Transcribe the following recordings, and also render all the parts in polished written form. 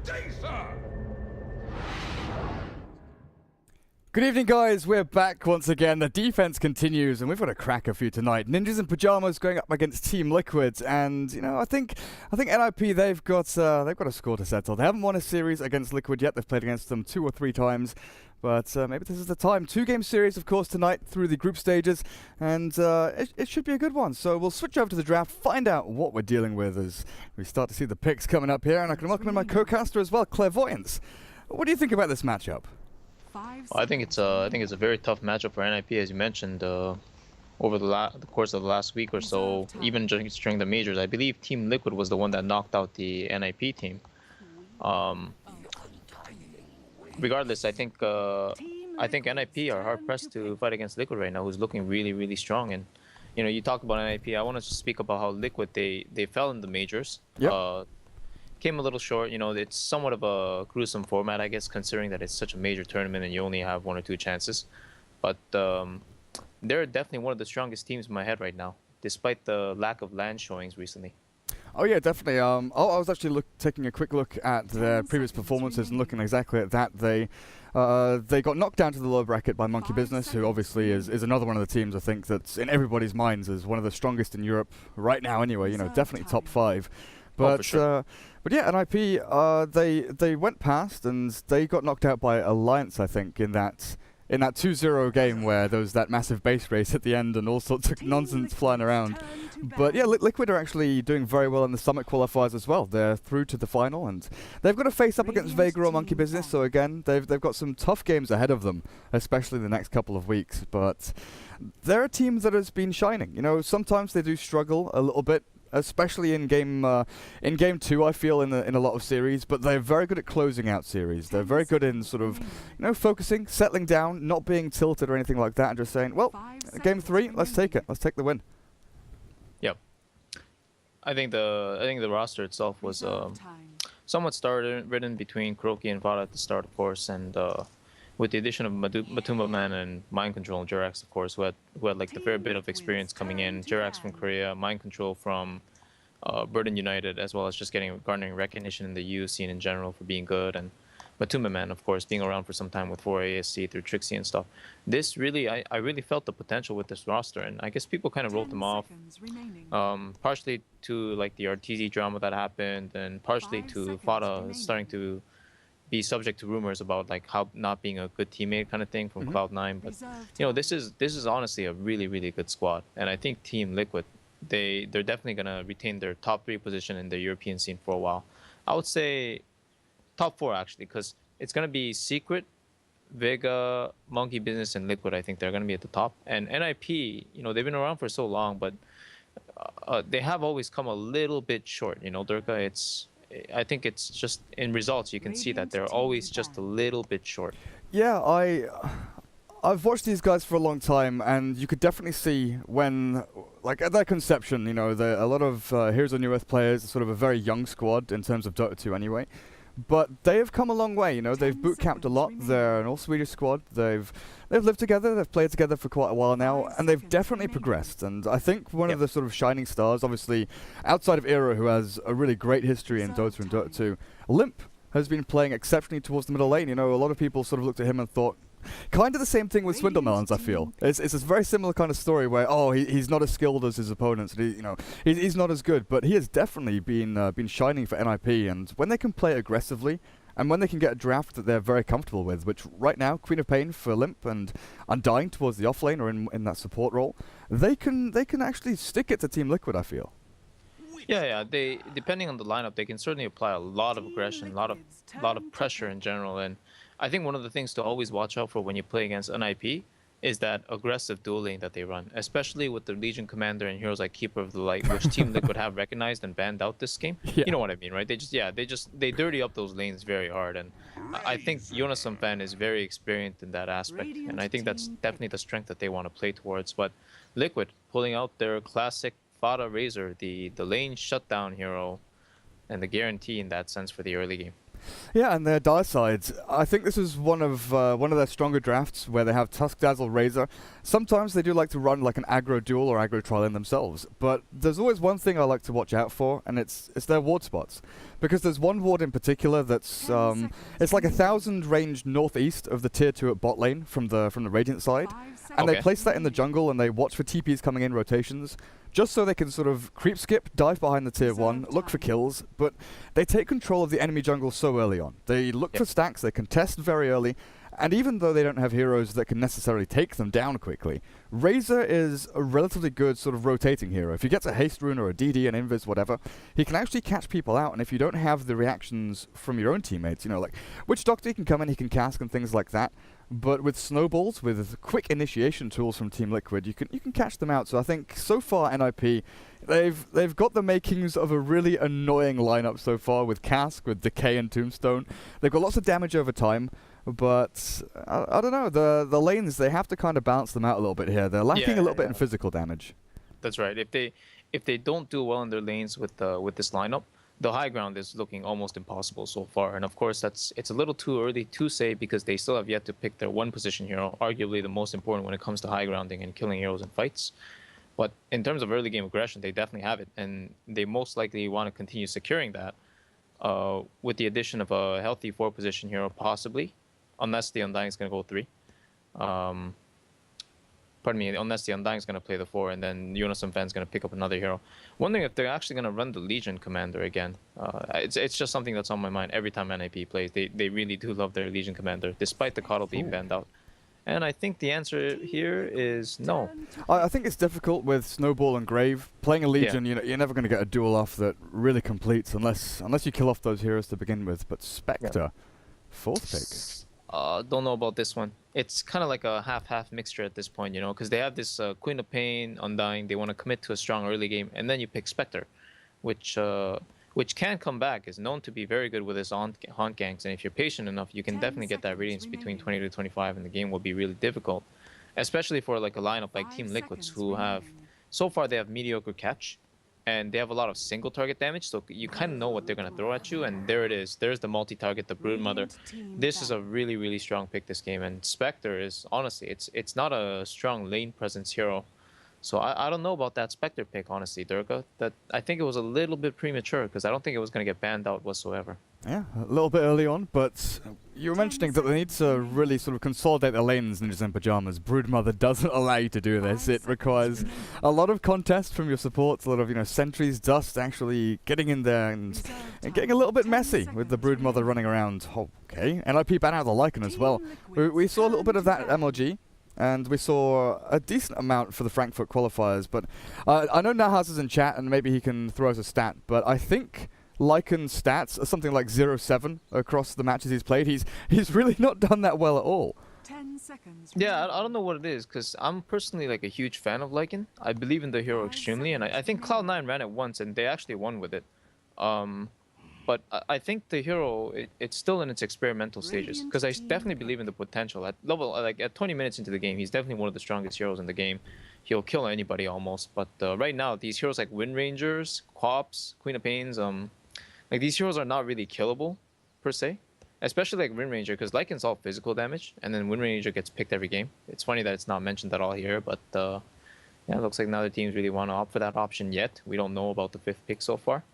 day, sir! Good evening, guys. We're back once again. The defense continues, and we've got a cracker for you tonight. Ninjas in pajamas going up against Team Liquid, and I think NiP they've got a score to settle. They haven't won a series against Liquid yet. They've played against them 2 or 3 times, but maybe this is the time. 2-game series, of course, tonight through the group stages, and it should be a good one. So we'll switch over to the draft, find out what we're dealing with as we start to see the picks coming up here, and I can welcome in my co-caster as well, Clairvoyance. What do you think about this matchup? I think it's a very tough matchup for NiP, as you mentioned. Over the course of the last week or so, even during the majors, I believe Team Liquid was the one that knocked out the NiP team. Regardless, I think NiP are hard pressed to fight against Liquid right now, who's looking really, really strong. And you talked about NiP. I want to speak about how Liquid they fell in the majors. Yep. Came a little short. It's somewhat of a gruesome format, I guess, considering that it's such a major tournament and you only have 1 or 2 chances. But they're definitely one of the strongest teams in my head right now, despite the lack of LAN showings recently. Oh yeah, definitely. I was actually taking a quick look at their previous performances and looking exactly at that. They got knocked down to the lower bracket by Monkey Business, who obviously is another one of the teams I think that's in everybody's minds as one of the strongest in Europe right now. Anyway, definitely top 5. But for sure. But yeah, NiP they went past and they got knocked out by Alliance, I think, in that 2-0 game where there was that massive base race at the end and all sorts of nonsense flying around. But yeah, Liquid are actually doing very well in the Summit qualifiers as well. They're through to the final and they've got to face up against Vega or Monkey Business. So again, they've got some tough games ahead of them, especially the next couple of weeks. But they're a team that has been shining. Sometimes they do struggle a little bit, especially in game 2, I feel, in a lot of series, but they're very good at closing out series. They're very good in sort of, focusing, settling down, not being tilted or anything like that, and just saying, well, game 3, let's take it. Let's take the win. Yep. I think the roster itself was somewhat written between Kuroki and Vada at the start, of course, and with the addition of Matumba Man and Mind Control and Jirax, of course, who had like the fair bit of experience coming in. Jirax from Korea, Mind Control from Burden United, as well as just garnering recognition in the EU scene in general for being good, and Matumba Man, of course, being around for some time with 4ASC through Trixie and stuff. This really, I really felt the potential with this roster, and I guess people kind of wrote them off, partially to like the RTZ drama that happened, and partially to Fada starting to be subject to rumors about like how not being a good teammate kind of thing from Cloud9. But this is honestly a really, really good squad, and I think Team Liquid they're definitely gonna retain their top 3 position in the European scene for a while. I would say top 4 actually, because it's gonna be Secret, Vega, Monkey Business, and Liquid. I think they're gonna be at the top, and NiP, they've been around for so long, but they have always come a little bit short. Durka, I think it's just in results you can see that they're always just a little bit short. Yeah, I've watched these guys for a long time, and you could definitely see when, like at their conception, a lot of Heroes of New Earth players are sort of a very young squad in terms of Dota 2 anyway. But they have come a long way, they've boot camped a lot. They're an all-Swedish squad. They've lived together, they've played together for quite a while now, and they've definitely progressed. And I think one of the sort of shining stars, obviously, outside of Era, who has a really great history in Dota and Dota 2, NiP has been playing exceptionally towards the middle lane. A lot of people sort of looked at him and thought, kind of the same thing with Swindlemelons, I feel. It's a very similar kind of story where, he's not as skilled as his opponents. And he's not as good, but he has definitely been shining for NiP. And when they can play aggressively, and when they can get a draft that they're very comfortable with, which right now, Queen of Pain for NiP and Undying towards the offlane or in that support role, they can actually stick it to Team Liquid, I feel. Yeah. They, depending on the lineup, they can certainly apply a lot of aggression, a lot of pressure in general. And I think one of the things to always watch out for when you play against NiP is that aggressive dueling that they run, especially with the Legion Commander and heroes like Keeper of the Light, which Team Liquid have recognized and banned out this game. Yeah. You know what I mean, right? They dirty up those lanes very hard, and I think Jonas Fan is very experienced in that aspect, and I think that's definitely the strength that they want to play towards. But Liquid pulling out their classic Fada Razor, the lane shutdown hero, and the guarantee in that sense for the early game. Yeah, and their dire sides. I think this is one of their stronger drafts where they have Tusk, Dazzle, Razor. Sometimes they do like to run like an aggro duel or aggro trial in themselves, but there's always one thing I like to watch out for, and it's their ward spots, because there's one ward in particular that's it's like 1,000 range northeast of the tier 2 at bot lane from the Radiant side, and they place that in the jungle and they watch for TPs coming in rotations, just so they can sort of creep skip, dive behind the tier 1, look for kills, but they take control of the enemy jungle so early on. They look for stacks, they contest very early, and even though they don't have heroes that can necessarily take them down quickly, Razor is a relatively good sort of rotating hero. If he gets a haste rune or a DD, an invis, whatever, he can actually catch people out, and if you don't have the reactions from your own teammates, you know, like Witch Doctor, he can come in, he can cask and things like that, but with snowballs, with quick initiation tools from Team Liquid, you can catch them out. So I think so far NiP, they've got the makings of a really annoying lineup so far with Cask, with Decay and Tombstone. They've got lots of damage over time, but I don't know, the lanes, they have to kind of balance them out a little bit here. They're lacking a little bit in physical damage. That's right. If they don't do well in their lanes with this lineup, the high ground is looking almost impossible so far. And of course, it's a little too early to say, because they still have yet to pick their one position hero, arguably the most important when it comes to high grounding and killing heroes in fights. But in terms of early game aggression, they definitely have it, and they most likely want to continue securing that with the addition of a healthy 4 position hero, possibly, unless the Undying is going to go 3. Pardon me, unless the Undying is going to play the 4, and then Unison Fan is going to pick up another hero. Wondering if they're actually going to run the Legion Commander again. It's just something that's on my mind every time NiP plays. They really do love their Legion Commander, despite the Coddle being banned out. And I think the answer here is no. I think it's difficult with Snowball and Grave. Playing a Legion, you know, you're never going to get a duel off that really completes unless you kill off those heroes to begin with. But Spectre, 4th pick. Don't know about this one. It's kind of like a half-half mixture at this point, you know, because they have this Queen of Pain, Undying. They want to commit to a strong early game, and then you pick Spectre, which can come back, is known to be very good with his haunt ganks, and if you're patient enough, you can definitely get that radiance between 20 to 25, and the game will be really difficult, especially for like a lineup like Team Liquids, who have, so far they have mediocre catch, and they have a lot of single target damage, so you kind of know what they're going to throw at you, and there it is. There's the multi-target, the Broodmother. This is a really, really strong pick this game, and Spectre is, honestly, it's not a strong lane presence hero. So I don't know about that Spectre pick, honestly, Durga. That I think it was a little bit premature, because I don't think it was going to get banned out whatsoever. Yeah, a little bit early on, but you were mentioning that they need to really sort of consolidate their lanes, Ninjas in Pajamas. Broodmother doesn't allow you to do this. It requires a lot of contest from your supports, a lot of, you know, sentries, dust actually getting in there and getting a little bit messy with the Broodmother running around. Okay, NiP ban out the Lycan as well. We saw a little bit of that at MLG. And we saw a decent amount for the Frankfurt qualifiers, but I know Nahaz is in chat, and maybe he can throw us a stat, but I think Lycan's stats are something like 0-7 across the matches he's played. He's really not done that well at all. 10 seconds. Yeah, I don't know what it is, because I'm personally like a huge fan of Lycan. I believe in the hero extremely, and I think Cloud9 ran it once, and they actually won with it. But I think the hero, it's still in its experimental stages, because I definitely believe in the potential. At level, like at 20 minutes into the game, he's definitely one of the strongest heroes in the game. He'll kill anybody almost. But right now, these heroes like Wind Rangers, Quops, Queen of Pains, like these heroes are not really killable per se. Especially like Wind Ranger, because Lycan's all physical damage, and then Wind Ranger gets picked every game. It's funny that it's not mentioned at all here, but yeah, it looks like neither teams really want to opt for that option yet. We don't know about the 5th pick so far.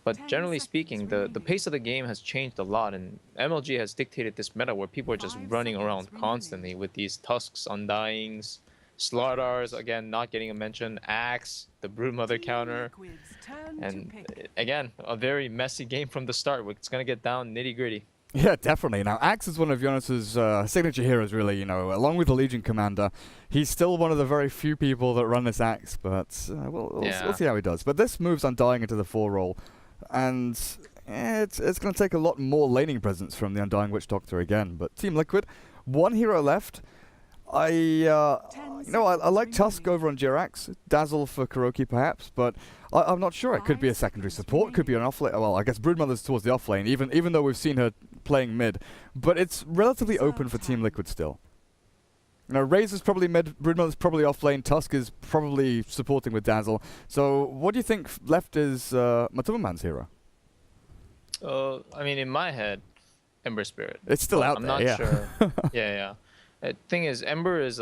But generally speaking, the pace of the game has changed a lot, and MLG has dictated this meta where people are just running around constantly with these Tusks, Undyings, Slardars, again, not getting a mention, Axe, the Broodmother counter, and again, a very messy game from the start. It's going to get down nitty-gritty. Yeah, definitely. Now, Axe is one of Jonas's signature heroes, really, you know, along with the Legion Commander. He's still one of the very few people that run this Axe, but we'll see how he does. But this moves Undying into the 4 role. And it's going to take a lot more laning presence from the Undying Witch Doctor again. But Team Liquid, 1 hero left. I like Tusk over on Jirax, Dazzle for Kuroki perhaps, but I'm not sure. It could be a secondary support, could be an off lane. Well, I guess Broodmother's towards the off lane, even though we've seen her playing mid. But it's relatively open for Team Liquid still. You know, Razor's probably mid, Broodmother's probably off lane, Tusk is probably supporting with Dazzle. So what do you think left is Matumaman's hero? I mean, in my head, Ember Spirit. It's still But out I'm there, not yeah. sure. Yeah. Thing is, Ember is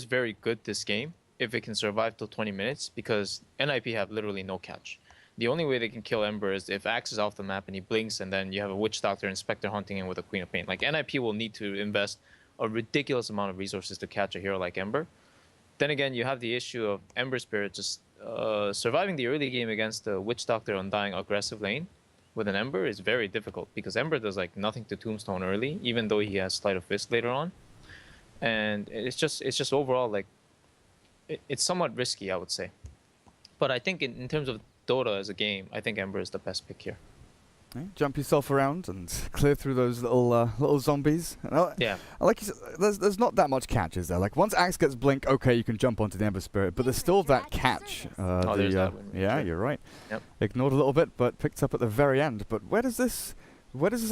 very good this game if it can survive till 20 minutes because NiP have literally no catch. The only way they can kill Ember is if Axe is off the map and he blinks, and then you have a Witch Doctor and Spectre hunting him with a Queen of Pain. Like NiP will need to invest a ridiculous amount of resources to catch a hero like Ember. Then again, you have the issue of Ember Spirit just surviving the early game against the Witch Doctor Undying aggressive lane with an Ember is very difficult because Ember does like nothing to Tombstone early, even though he has Sleight of Fist later on. And it's just overall like it's somewhat risky, I would say. But I think in terms of Dota as a game, I think Ember is the best pick here. Jump yourself around and clear through those little zombies. Yeah. Like you said, there's not that much catch, is there? Like once Axe gets blink, okay, you can jump onto the Ember Spirit, but there's still that catch. There's that one. Yeah, you're right. Yep. Ignored a little bit, but picked up at the very end. But where does this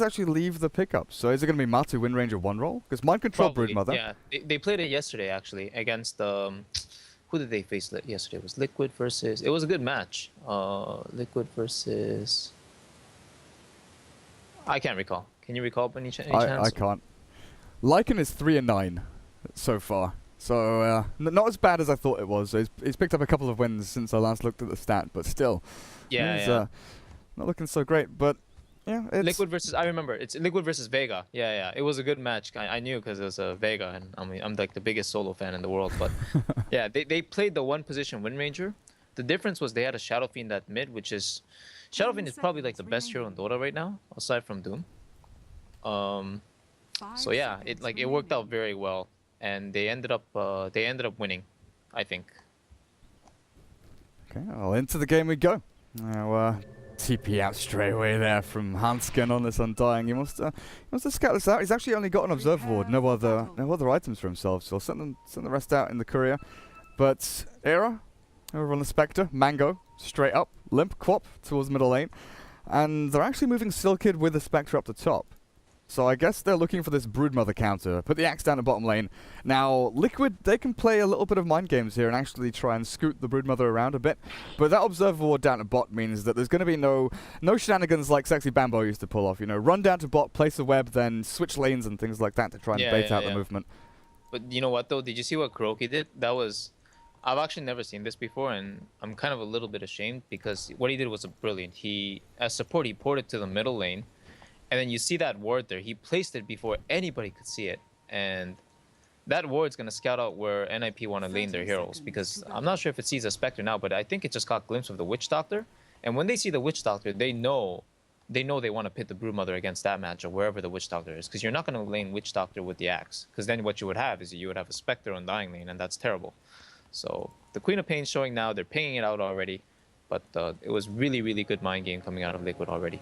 actually leave the pickup? So is it going to be Matu Wind Ranger 1 roll? Because Mind Control Broodmother. Yeah, they played it yesterday actually against who did they face yesterday? It was Liquid versus. It was a good match. Liquid versus. I can't recall. Can you recall by any chance? I can't. Lycan is 3-9 so far. So not as bad as I thought it was. He's picked up a couple of wins since I last looked at the stat, but still. Yeah. Not looking so great, but yeah. It's Liquid versus. I remember. It's Liquid versus Vega. Yeah. It was a good match. I knew because it was Vega, and I'm like the biggest solo fan in the world. But yeah, they played the one position Wind Ranger. The difference was they had a Shadow Fiend at mid, which is Shadow Fiend is probably like the best hero in Dota right now, aside from Doom. So yeah, it worked out very well, and they ended up winning, I think. Okay, well, into the game we go. Now, TP out straight away there from Hansken on this Undying. He wants to scout this out. He's actually only got an observer board, no other items for himself, so I'll send the rest out in the courier. But Era over on the Spectre, Mango straight up, Limp Quap towards middle lane, and they're actually moving Silkid with the Spectre up the top. So I guess they're looking for this Broodmother counter. Put the Axe down at bottom lane. Now, Liquid, they can play a little bit of mind games here and actually try and scoot the Broodmother around a bit. But that Observer Ward down at bot means that there's going to be no shenanigans like Sexy Bambo used to pull off. You know, run down to bot, place a web, then switch lanes and things like that to try and bait out the movement. But you know what, though? Did you see what Kuroki did? I've actually never seen this before, and I'm kind of a little bit ashamed because what he did was brilliant. As support, he ported to the middle lane. And then you see that ward there. He placed it before anybody could see it. And that ward's going to scout out where NiP want to lane their heroes. Because I'm not sure if it sees a Spectre now, but I think it just got a glimpse of the Witch Doctor. And when they see the Witch Doctor, they know they want to pit the Broodmother against that match or wherever the Witch Doctor is. Because you're not going to lane Witch Doctor with the Axe. Because then what you would have is you would have a Spectre on Dying lane, and that's terrible. So the Queen of Pain showing now. They're paying it out already. But it was really, really good mind game coming out of Liquid already.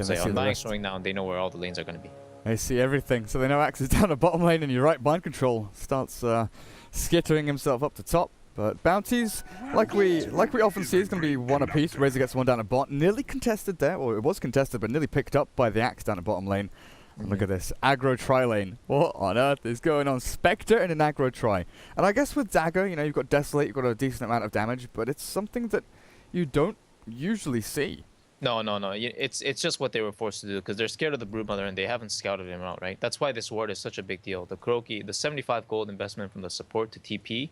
So yeah, Undying showing now, and they know where all the lanes are going to be. They see everything, so they know Axe is down the bottom lane, and you're right, Mind Control starts skittering himself up the top. But bounties, like we often see, is going to be one apiece. Razor gets one down at bot, nearly contested there, or it was contested, but nearly picked up by the Axe down at bottom lane. And look at this, aggro tri lane. What on earth is going on? Spectre and an aggro tri. And I guess with Dagger, you know, you've got Desolate, you've got a decent amount of damage, but it's something that you don't usually see. No. It's just what they were forced to do because they're scared of the Broodmother and they haven't scouted him out, right? That's why this ward is such a big deal. The Kuroki, the 75 gold investment from the support to TP,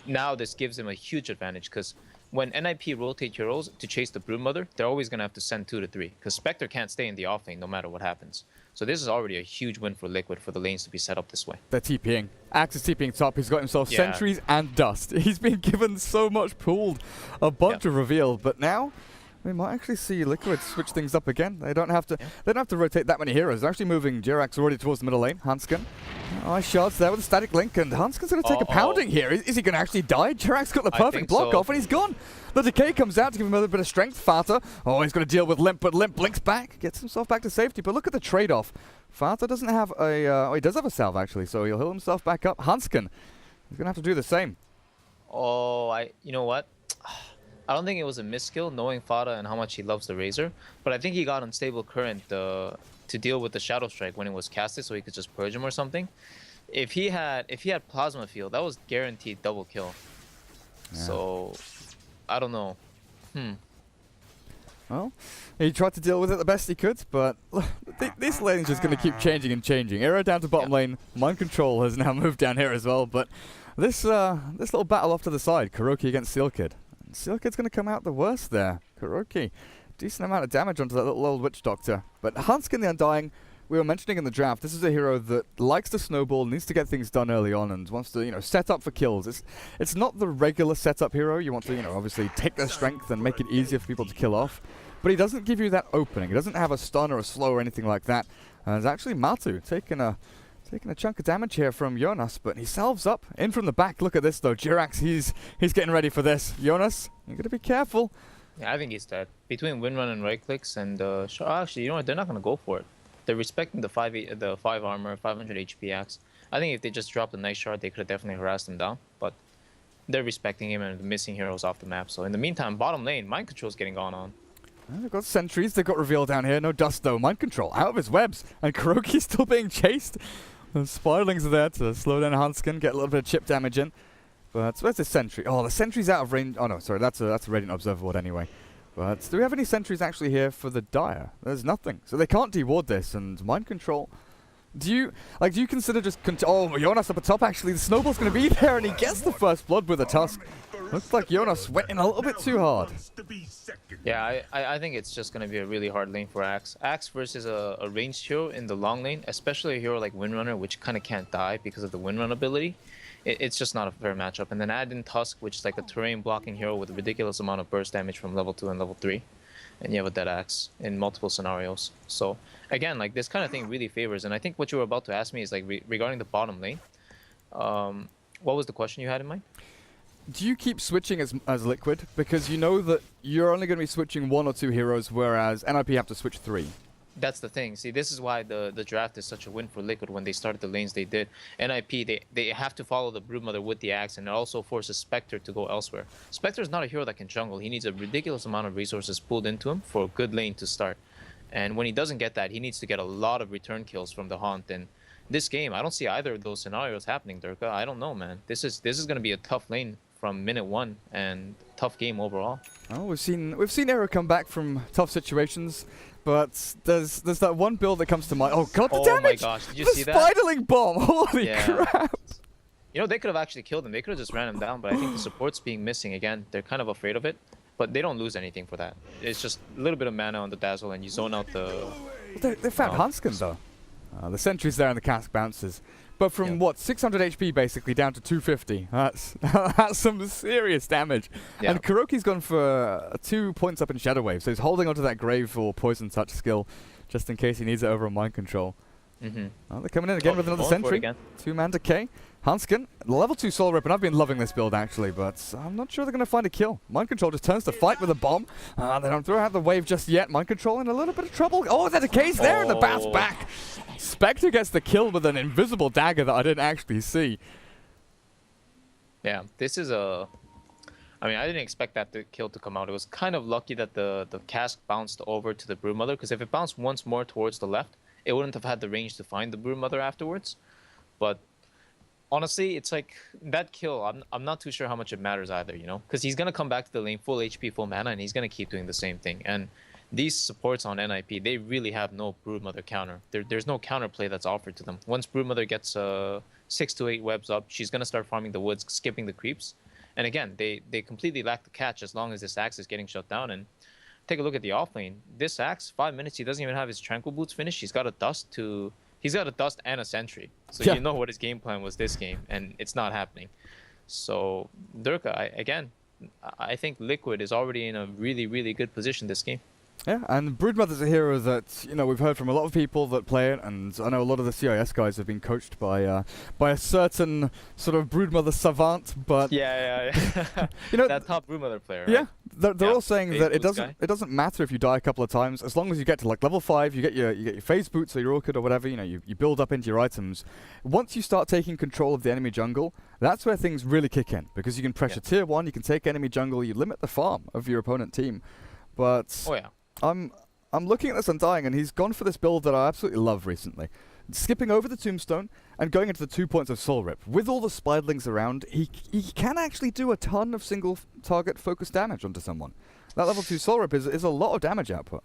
now this gives him a huge advantage because when NiP rotate heroes to chase the Broodmother, they're always going to have to send 2 to 3 because Spectre can't stay in the off lane no matter what happens. So this is already a huge win for Liquid for the lanes to be set up this way. They're TPing. Axe is TPing top. He's got himself sentries and dust. He's been given so much pooled, a bunch of reveal, but now we might actually see Liquid switch things up again. They don't have to. They don't have to rotate that many heroes. They're actually moving Jirax already towards the middle lane. Hansken, nice shots there with a static link, and Hansken's going to take a pounding here. Is he going to actually die? Jirax got the perfect block off, and he's gone. The decay comes out to give him a little bit of strength. Fata, he's going to deal with Limp, but Limp blinks back, gets himself back to safety. But look at the trade-off. Fata doesn't have a. He does have a salve actually, so he'll heal himself back up. Hansken, he's going to have to do the same. You know what? I don't think it was a miskill knowing Fata and how much he loves the Razor, but I think he got Unstable Current to deal with the Shadow Strike when it was casted so he could just purge him or something. If he had Plasma Field, that was guaranteed double kill. Yeah. So I don't know. Well, he tried to deal with it the best he could, but this lane's just going to keep changing and changing. Arrow down to bottom lane. Mind Control has now moved down here as well, but this little battle off to the side, Kuroki against Sealkid. Sealkid's going to come out the worst there. Kuroki, decent amount of damage onto that little old Witch Doctor. But Hanskin the Undying, we were mentioning in the draft, this is a hero that likes to snowball, needs to get things done early on, and wants to, set up for kills. It's not the regular setup hero. You want to, obviously take their strength and make it easier for people to kill off. But he doesn't give you that opening. He doesn't have a stun or a slow or anything like that. It's actually Matu taking a chunk of damage here from Jonas, but he salves up in from the back. Look at this though, Jirax, he's getting ready for this. Jonas, you gotta be careful. Yeah, I think he's dead. Between Windrun and right clicks and actually, you know what? They're not gonna go for it. They're respecting the 5 armor, 500 HP axe. I think if they just dropped a nice shard, they could have definitely harassed him down. But they're respecting him and the missing heroes off the map. So in the meantime, bottom lane, Mind Control's getting gone on. They've got sentries, they've got reveal down here. No dust though. Mind Control out of his webs, and Kuroki's still being chased. The Spiralings are there to slow down Hanskin, get a little bit of chip damage in. But where's the sentry? Oh, the sentry's out of range. Oh no, sorry, that's a Radiant Observer Ward anyway. But do we have any sentries actually here for the Dire? There's nothing, so they can't deward this. And Mind Control. Do you consider just oh, Jonas up at top actually? The snowball's going to be there, and he gets the first blood with a tusk. Looks like Jonas sweating a little bit too hard. Yeah, I think it's just going to be a really hard lane for Axe. Axe versus a ranged hero in the long lane, especially a hero like Windrunner, which kind of can't die because of the Windrun ability. It's just not a fair matchup. And then add in Tusk, which is like a terrain blocking hero with a ridiculous amount of burst damage from level 2 and level 3. And you have a dead Axe in multiple scenarios. So again, like this kind of thing really favors. And I think what you were about to ask me is like regarding the bottom lane. What was the question you had in mind? Do you keep switching as Liquid? Because you know that you're only going to be switching 1 or 2 heroes, whereas NiP have to switch 3. That's the thing. See, this is why the draft is such a win for Liquid when they started the lanes they did. NiP, they have to follow the Broodmother with the axe, and it also forces Spectre to go elsewhere. Spectre is not a hero that can jungle. He needs a ridiculous amount of resources pulled into him for a good lane to start. And when he doesn't get that, he needs to get a lot of return kills from the Haunt. And this game, I don't see either of those scenarios happening, Durka. I don't know, man. This is going to be a tough lane from minute 1 and tough game overall. Oh, we've seen Arrow come back from tough situations, but there's that one build that comes to mind. Oh god, the damage! Oh my gosh, did you the see that? Spiderling bomb! Holy crap! You know, they could have actually killed him. They could have just ran him down, but I think the support's being missing again. They're kind of afraid of it, but they don't lose anything for that. It's just a little bit of mana on the Dazzle, and you zone out the... They found Hanskin though. The sentry's there and the cask bounces. But from what, 600 HP basically down to 250. That's some serious damage. Yeah. And Kuroki's gone for 2 points up in Shadow Wave, so he's holding onto that Grave or Poison Touch skill just in case he needs it over on Mind Control. Well, they're coming in again with another sentry. 2-man decay. Hanskin, level 2 Soul Rip, and I've been loving this build actually, but I'm not sure they're going to find a kill. Mind Control just turns to fight with a bomb. They don't throw out the wave just yet. Mind Control in a little bit of trouble. Oh, the decay's there and the bounce back. Spectre gets the kill with an invisible dagger that I didn't actually see. Yeah, this is a... I mean, I didn't expect that kill to come out. It was kind of lucky that the cask bounced over to the Broodmother, because if it bounced once more towards the left, it wouldn't have had the range to find the Broodmother afterwards. But honestly, it's like that kill, I'm not too sure how much it matters either, you know? Because he's going to come back to the lane full HP, full mana, and he's going to keep doing the same thing. And these supports on NiP, they really have no Broodmother counter. There's no counterplay that's offered to them. Once Broodmother gets 6 to 8 webs up, she's going to start farming the woods, skipping the creeps. And again, they completely lack the catch as long as this axe is getting shut down. And take a look at the offlane. This axe, 5 minutes, he doesn't even have his Tranquil Boots finished. He's got a dust and a sentry. So you know what his game plan was this game, and it's not happening. So Durka, I think Liquid is already in a really, really good position this game. Yeah, and Broodmother's a hero that, we've heard from a lot of people that play it, and I know a lot of the CIS guys have been coached by a certain sort of Broodmother savant, but... Yeah. that top Broodmother player, right? Yeah, they're all saying that it doesn't matter if you die a couple of times, as long as you get to like level 5, you get your phase boots or your orchid or whatever, you build up into your items. Once you start taking control of the enemy jungle, that's where things really kick in, because you can pressure tier 1, you can take enemy jungle, you limit the farm of your opponent team. But... Oh yeah. I'm looking at this Undying, and he's gone for this build that I absolutely love recently. Skipping over the Tombstone and going into the 2 points of Soul Rip. With all the Spiderlings around, he can actually do a ton of single target focused damage onto someone. that level 2 Soul Rip is a lot of damage output.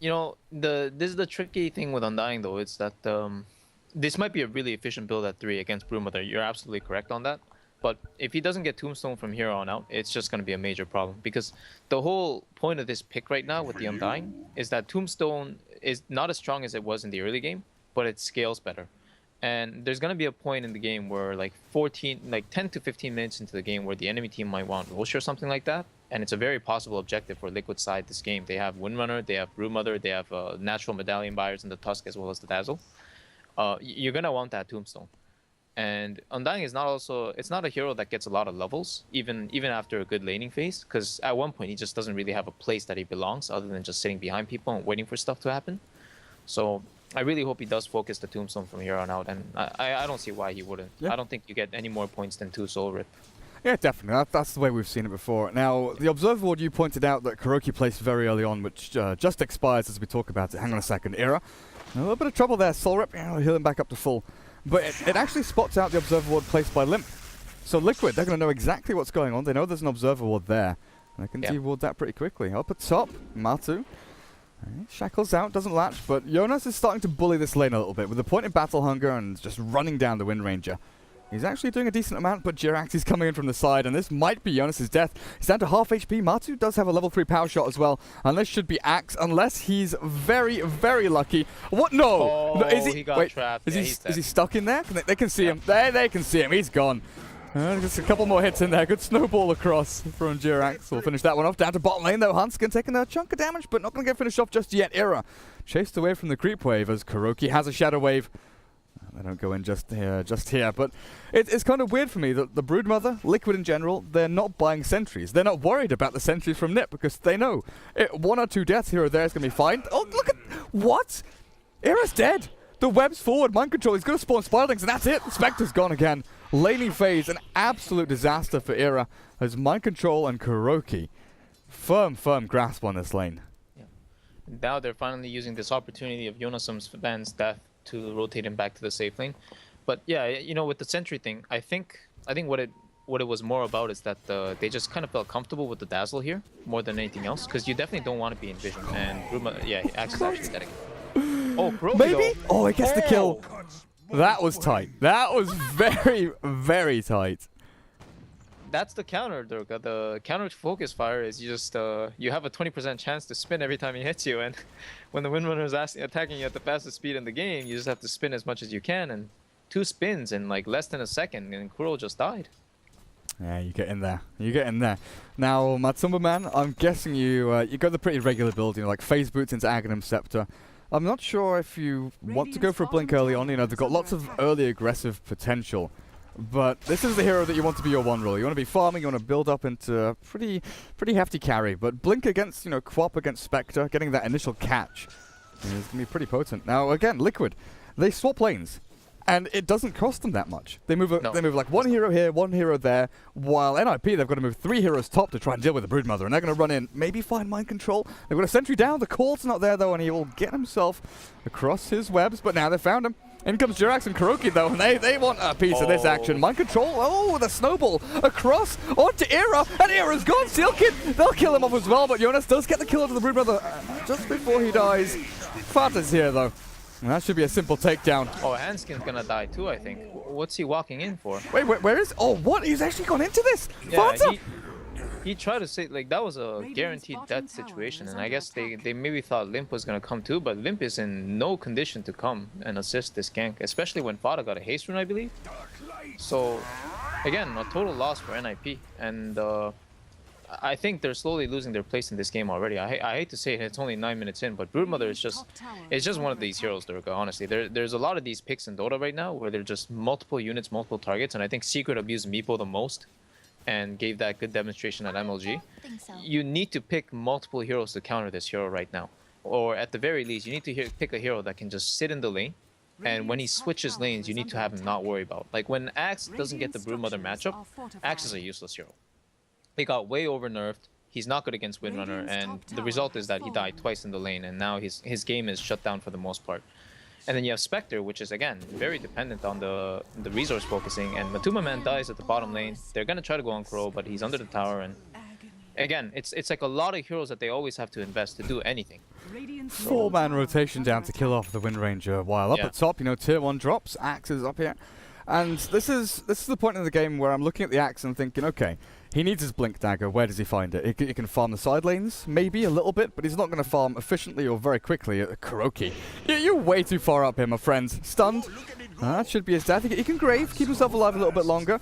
You know, this is the tricky thing with Undying though. It's that this might be a really efficient build at 3 against Broodmother. You're absolutely correct on that. But if he doesn't get Tombstone from here on out, it's just going to be a major problem. Because the whole point of this pick right now with the Undying is that Tombstone is not as strong as it was in the early game, but it scales better. And there's going to be a point in the game where like 10 to 15 minutes into the game where the enemy team might want Rosh or something like that. And it's a very possible objective for Liquid side this game. They have Windrunner, they have Broodmother, they have natural Medallion Buyers in the Tusk as well as the Dazzle. You're going to want that Tombstone. And Undying is it's not a hero that gets a lot of levels, even after a good laning phase, because at one point he just doesn't really have a place that he belongs other than just sitting behind people and waiting for stuff to happen. So I really hope he does focus the Tombstone from here on out, and I don't see why he wouldn't. Yeah. I don't think you get any more points than 2 Soul Rip. Yeah, definitely. That's the way we've seen it before. Now, the Observer Ward, you pointed out that KuroKy placed very early on, which just expires as we talk about it. Hang on a second. Era. A little bit of trouble there. Soul Rip, heal him back up to full. But it actually spots out the Observer Ward placed by Limp. So Liquid, they're going to know exactly what's going on. They know there's an Observer Ward there. They can deward that pretty quickly. Up at top, Matu. Shackles out, doesn't latch, but Jonas is starting to bully this lane a little bit with the point of Battle Hunger and just running down the Wind Ranger. He's actually doing a decent amount, but Jirax is coming in from the side, and this might be Jonas' death. He's down to half HP. Matu does have a level 3 power shot as well, and this should be Axe, unless he's very, very lucky. What? No! Oh, no, is he got trapped. Is he stuck in there? They can see him. They can see him. He's gone. Just a couple more hits in there. Good snowball across from Jirax. We'll finish that one off. Down to bottom lane, though. Hunskin taking a chunk of damage, but not going to get finished off just yet. Era chased away from the creep wave as KuroKy has a shadow wave. They don't go in just here. But it's kind of weird for me that the Broodmother, Liquid in general, they're not buying sentries. They're not worried about the sentries from NiP because they know 1 or 2 deaths here or there is going to be fine. Oh, look at... What? Era's dead. The web's forward. Mind control. He's going to spawn Spiderlings, and that's it. Spectre's gone again. Laning phase, an absolute disaster for Era as Mind Control and KuroKy firm grasp on this lane. Yeah. Now they're finally using this opportunity of Jonasum's band's death to rotate him back to the safe lane. But yeah, you know, with the sentry thing, I think what it was more about is that they just kind of felt comfortable with the Dazzle here more than anything else, because you definitely don't want to be in vision. And Axe is actually dead again. Oh, KuroKy, maybe? though. Oh, he gets the kill. That was tight. That was very, very tight. That's the counter, Durga. The counter to focus fire is you just you have a 20% chance to spin every time he hits you, and when the Windrunner is attacking you at the fastest speed in the game, you just have to spin as much as you can, and 2 spins in like less than a second, and Kuro just died. Yeah, you get in there. You get in there. Now, Matsumba Man, I'm guessing you go the pretty regular build, like phase boots into Aghanim Scepter. I'm not sure if you want to go for a blink early on. They've got lots of early aggressive potential. But this is the hero that you want to be your one role. You want to be farming, you want to build up into a pretty hefty carry. But blink against, Quap against Spectre, getting that initial catch is going to be pretty potent. Now, again, Liquid, they swap lanes. And it doesn't cost them that much. They move like 1 hero here, 1 hero there, while NiP, they've got to move 3 heroes top to try and deal with the Broodmother, and they're going to run in, maybe find Mind Control. They've got a sentry down, the call's not there though, and he will get himself across his webs, but now they've found him. In comes Jirax and KuroKy though, and they want a piece of this action. Mind Control, oh, the snowball across onto Era, and Era's gone. Sealkid, they'll kill him off as well, but Jonas does get the kill onto the Broodmother just before he dies. Fata's here though. And that should be a simple takedown. Oh, Hanskin's gonna die too, I think. What's he walking in for? Wait, where is... Oh, what? He's actually gone into this? Yeah, he tried to say, like, that was a guaranteed death situation. And I guess they maybe thought Limp was gonna come too, but Limp is in no condition to come and assist this gank. Especially when Fata got a haste rune, I believe. So, again, a total loss for NiP. And, I think they're slowly losing their place in this game already. I hate to say it, it's only 9 minutes in, but Broodmother is just one of these heroes, Durga, honestly. There's a lot of these picks in Dota right now where they're just multiple units, multiple targets, and I think Secret abused Meepo the most and gave that good demonstration at MLG. You need to pick multiple heroes to counter this hero right now. Or at the very least, you need to pick a hero that can just sit in the lane, and when he switches lanes, you need to have him not worry about. Like when Axe doesn't get the Broodmother matchup, Axe is a useless hero. He got way over nerfed. He's not good against Windrunner, and the result is that he died twice in the lane, and now his game is shut down for the most part. And then you have Spectre, which is again very dependent on the resource focusing. And Matumba Man dies at the bottom lane. They're gonna try to go on Crow, but he's under the tower, and again, it's like a lot of heroes that they always have to invest to do anything. Four-man rotation down to kill off the Wind Ranger, while up Yeah. at top, you know, tier 1 drops, Axe is up here. And this is the point in the game where I'm looking at the Axe and thinking, okay, he needs his Blink Dagger, where does he find it? He can farm the side lanes, maybe a little bit, but he's not going to farm efficiently or very quickly at Kuroki. You're way too far up here, my friends. Stunned. That should be his death. He can grave, keep himself alive a little bit longer.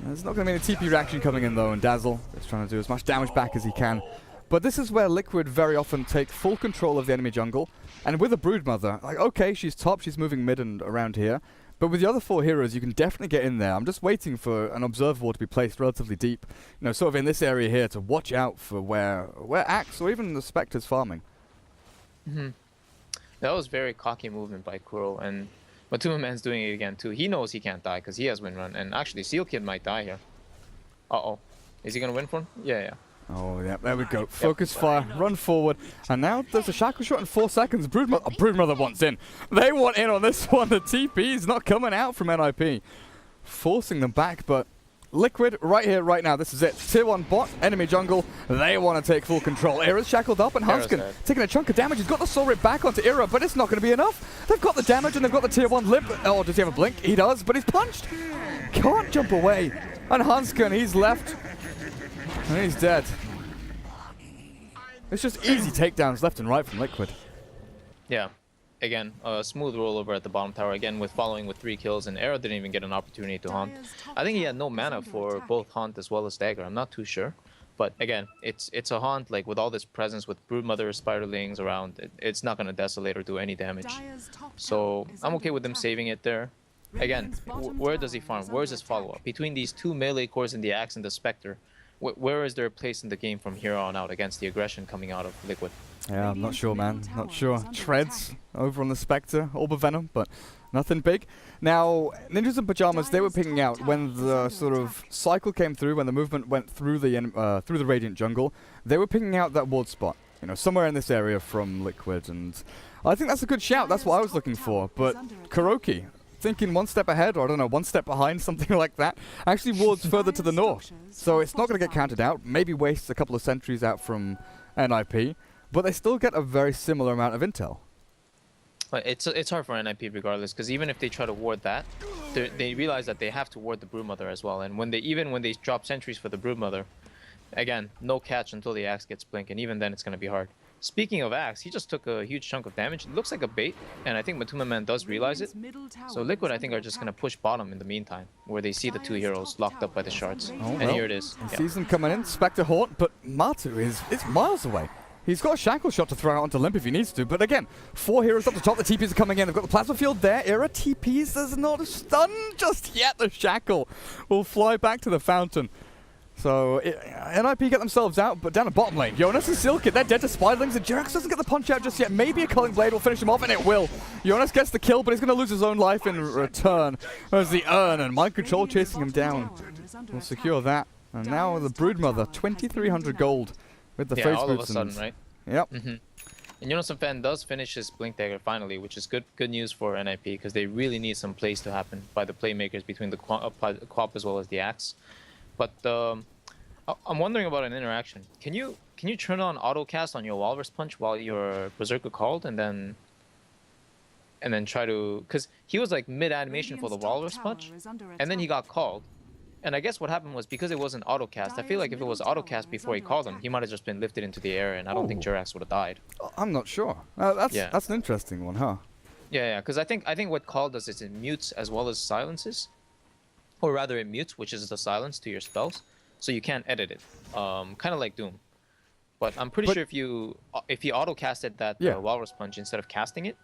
There's not going to be any TP reaction coming in though, and Dazzle is trying to do as much damage back as he can. But this is where Liquid very often take full control of the enemy jungle, and with a Broodmother, like, okay, she's top, she's moving mid and around here, but with the other 4 heroes, you can definitely get in there. I'm just waiting for an Observer Ward to be placed relatively deep, you know, sort of in this area here, to watch out for where Axe or even the Spectre's farming. That was very cocky movement by Kuro, and Matuma Man's doing it again too. He knows he can't die because he has win run, and actually Seal Kid might die here. Uh-oh. Is he gonna win for him? Yeah. Oh, yeah, there we go. Focus fire, run forward, and now there's a shackle shot in 4 seconds. Broodmother wants in. They want in on this one. The TP's not coming out from NiP, forcing them back, but Liquid right here, right now, this is it. Tier 1 bot, enemy jungle, they want to take full control. Era's shackled up, and Hunskin taking a chunk of damage. He's got the soul rip back onto Era, but it's not going to be enough. They've got the damage, and they've got the tier 1 lip. Oh, does he have a blink? He does, but he's punched. Can't jump away. And Hunskin, he's left. And he's dead. It's just easy takedowns left and right from Liquid. Yeah. Again, a smooth rollover at the bottom tower, again with following with 3 kills, and Era didn't even get an opportunity to haunt. I think he had no mana for both haunt as well as dagger, I'm not too sure. But again, it's a haunt, like with all this presence with Broodmother spiderlings around, it's not going to desolate or do any damage. So I'm okay with them saving it there. Again, where does he farm? Where's his follow-up? Between these 2 melee cores in the Axe and the Spectre, where is their place in the game from here on out against the aggression coming out of Liquid? Yeah, I'm not sure, man. Not sure. Treads over on the Spectre, Orb of Venom, but nothing big. Now, Ninjas in Pajamas, they were picking out when the sort of cycle came through, when the movement went through the Radiant jungle, they were picking out that ward spot, you know, somewhere in this area from Liquid, and I think that's a good shout. That's what I was looking for. But Kuroki, thinking 1 step ahead, or I don't know, 1 step behind, something like that, actually wards further to the north. So it's not going to get counted out, maybe wastes a couple of sentries out from NiP, but they still get a very similar amount of intel. It's hard for NiP regardless, because even if they try to ward that, they realize that they have to ward the Broodmother as well. And when they drop sentries for the Broodmother, again, no catch until the Axe gets blink, and even then it's going to be hard. Speaking of Axe, he just took a huge chunk of damage. It looks like a bait, and I think Matuma Man does realize it. So Liquid, I think, are just going to push bottom in the meantime, where they see the 2 heroes locked up by the shards. Oh, and here it is. He sees them coming in, Spectre Haunt, but Matu is miles away. He's got a shackle shot to throw out onto Limp if he needs to, but again, 4 heroes up the top, the TPs are coming in, they've got the plasma field there, Era TPs, there's not a stun just yet, the shackle will fly back to the fountain. So, NiP get themselves out, but down the bottom lane, Jonas and Silkit, they're dead to Spiderlings, and Jerax doesn't get the punch out just yet, maybe a Culling Blade will finish him off, and it will. Jonas gets the kill, but he's going to lose his own life in return. There's the Urn, and Mind Control chasing him down. We'll secure that. And now the Broodmother, 2,300 gold. With the face all of a boots sudden, right? Yep. And Jonas Fan does finish his Blink Dagger finally, which is good news for NiP, because they really need some plays to happen by the playmakers between the Quap as well as the Axe. But I'm wondering about an interaction. Can you turn on auto cast on your Walrus Punch while your Berserker called, and then try to, because he was like mid animation for the Walrus Punch, and then he got called. And I guess what happened was, because it wasn't autocast, I feel like if it was autocast before he called him, he might have just been lifted into the air, and I don't think Jerax would have died. I'm not sure. That's an interesting one, huh? Yeah, because I think what call does is it mutes as well as silences, or rather it mutes, which is the silence to your spells, so you can't edit it. Kind of like Doom. But I'm pretty sure if he auto-casted that Walrus Punch instead of casting it,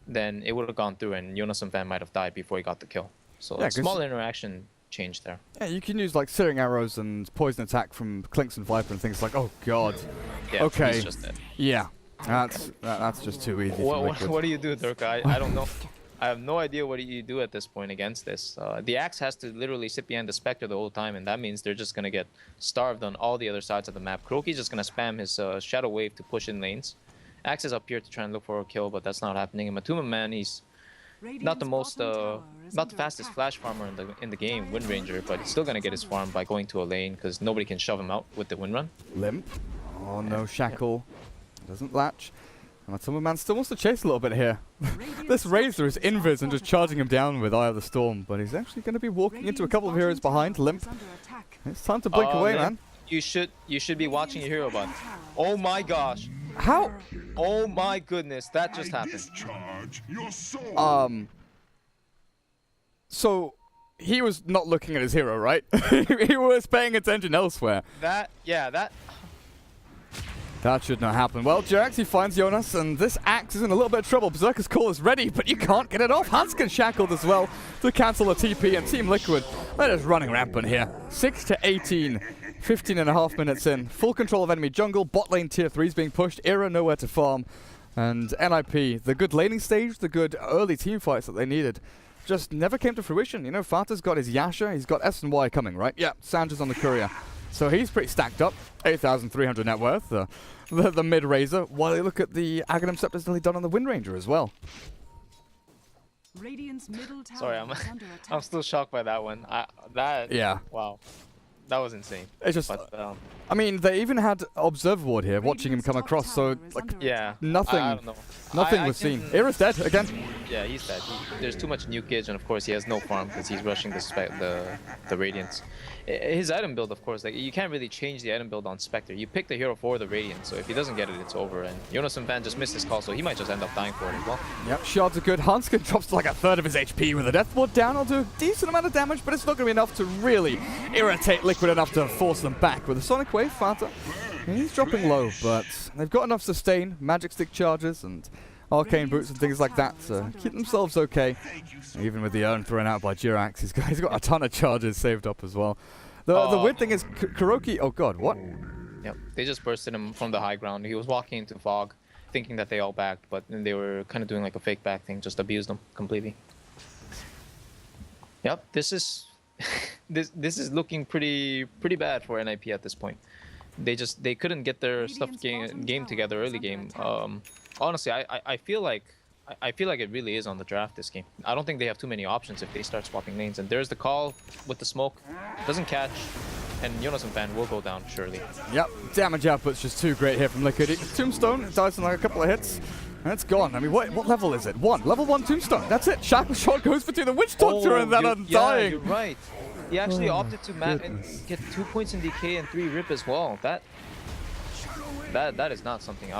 then it would have gone through, and Jonas Van might have died before he got the kill. So a small interaction change there. Yeah, you can use like Searing Arrows and Poison Attack from Clinks and Viper and things like, oh god. Yeah, okay. he's just dead. Yeah, that's just too easy. What do you do, Durka? I don't know. I have no idea what you do at this point against this. The Axe has to literally sit behind the Spectre the whole time, and that means they're just going to get starved on all the other sides of the map. Kuroki's just going to spam his Shadow Wave to push in lanes. Axe is up here to try and look for a kill, but that's not happening. And Matuma Man, he's not the most, not the fastest flash farmer in the game, Wind Ranger, but he's still gonna get his farm by going to a lane because nobody can shove him out with the Wind Run. Limp. Oh no, Shackle. Doesn't latch. And Matumba still wants to chase a little bit here. This Razor is invis and just charging him down with Eye of the Storm, but he's actually going to be walking into a couple of heroes behind. Limp. It's time to blink away, man. You should be watching your hero button. Oh my gosh. How? Oh my goodness, that just happened. So he was not looking at his hero, right? He was paying attention elsewhere. That should not happen. Well, Jirax, he finds Jonas, and this Axe is in a little bit of trouble. Berserker's Call is ready, but you can't get it off. Hanskin shackled as well to cancel the TP, and Team Liquid, they're just running rampant here. 6 to 18, 15.5 minutes in. Full control of enemy jungle, bot lane tier 3 is being pushed, Era nowhere to farm, and NiP, the good laning stage, the good early team fights that they needed, just never came to fruition. You know, Fata's got his Yasha, he's got S and Y coming, right? Yeah, Sandra's on the courier. So he's pretty stacked up, 8,300 net worth, the mid-Razor, while you look at the Aghanim Scepter's nearly done on the Wind Ranger as well. Sorry, I'm still shocked by that one. Yeah. Wow. That was insane. It's just, but, I mean, they even had Observer Ward here, watching him come across, so, like, yeah, nothing, I don't know. nothing was seen. Era's dead, again. Yeah, he's dead. There's too much nukage, and of course he has no farm because he's rushing the Radiance. His item build, of course, like, you can't really change the item build on Spectre. You pick the hero for the Radiant, so if he doesn't get it, it's over. And Jonas and Van just missed his call, so he might just end up dying for it as well. Yep, shards are good. Hanskin drops to like a third of his HP with a Death Ward down. I'll do a decent amount of damage, but it's not going to be enough to really irritate Liquid enough to force them back. With a Sonic Wave, Fata, he's dropping low, but they've got enough sustain, Magic Stick charges, and Arcane Boots and things like that to keep themselves okay. Even with the urn thrown out by Jirax, he's got a ton of charges saved up as well. The weird thing is, Kuroki, oh god, what? Yep, they just bursted him from the high ground. He was walking into fog, thinking that they all backed, but then they were kind of doing like a fake back thing, just abused them completely. Yep, this is this is looking pretty bad for NiP at this point. They couldn't get their stuff game together early game. Honestly, I feel like it really is on the draft this game. I don't think they have too many options if they start swapping lanes. And there's the call with the smoke, doesn't catch, and Jonas and Fan will go down surely. Yep, damage output's just too great here from Liquid. Tombstone dies in like a couple of hits, and it's gone. I mean, what level is it? Level 1 Tombstone. That's it. Shackle shot goes between the Witch Doctor and that undying. Yeah, you're right. He actually opted to get 2 points in DK and 3 rip as well. That is not something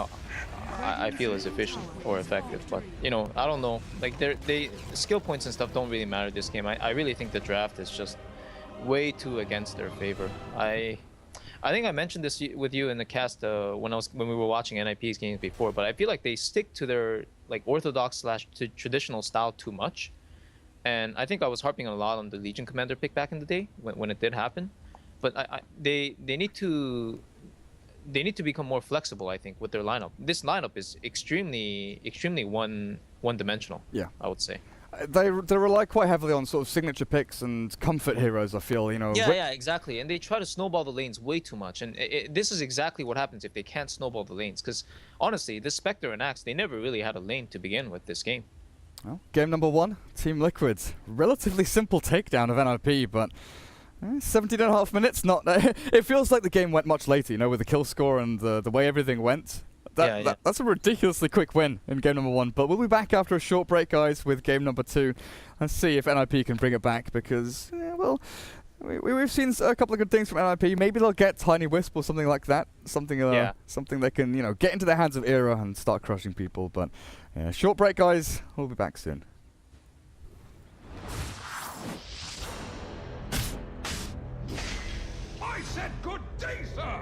I feel is efficient or effective, but you know, I don't know. Like the skill points and stuff don't really matter this game. I really think the draft is just way too against their favor. I think I mentioned this with you in the cast when we were watching NiP's games before, but I feel like they stick to their like orthodox / traditional style too much, and I think I was harping a lot on the Legion Commander pick back in the day when it did happen, but they need to become more flexible, I think, with their lineup. This lineup is extremely one-dimensional. Yeah, I would say. They rely quite heavily on sort of signature picks and comfort heroes, I feel, you know. Yeah, exactly. And they try to snowball the lanes way too much. And this is exactly what happens if they can't snowball the lanes. Because, honestly, this Spectre and Axe, they never really had a lane to begin with this game. Well, game number 1, Team Liquid. Relatively simple takedown of NiP, but 17.5 minutes, not... it feels like the game went much later, you know, with the kill score and the way everything went. That's a ridiculously quick win in game number 1. But we'll be back after a short break, guys, with game number 2. And see if NiP can bring it back, because, well, we've seen a couple of good things from NiP. Maybe they'll get Tiny Wisp or something like that. Something that can, you know, get into the hands of Era and start crushing people. But, yeah, short break, guys. We'll be back soon. I said good day, sir!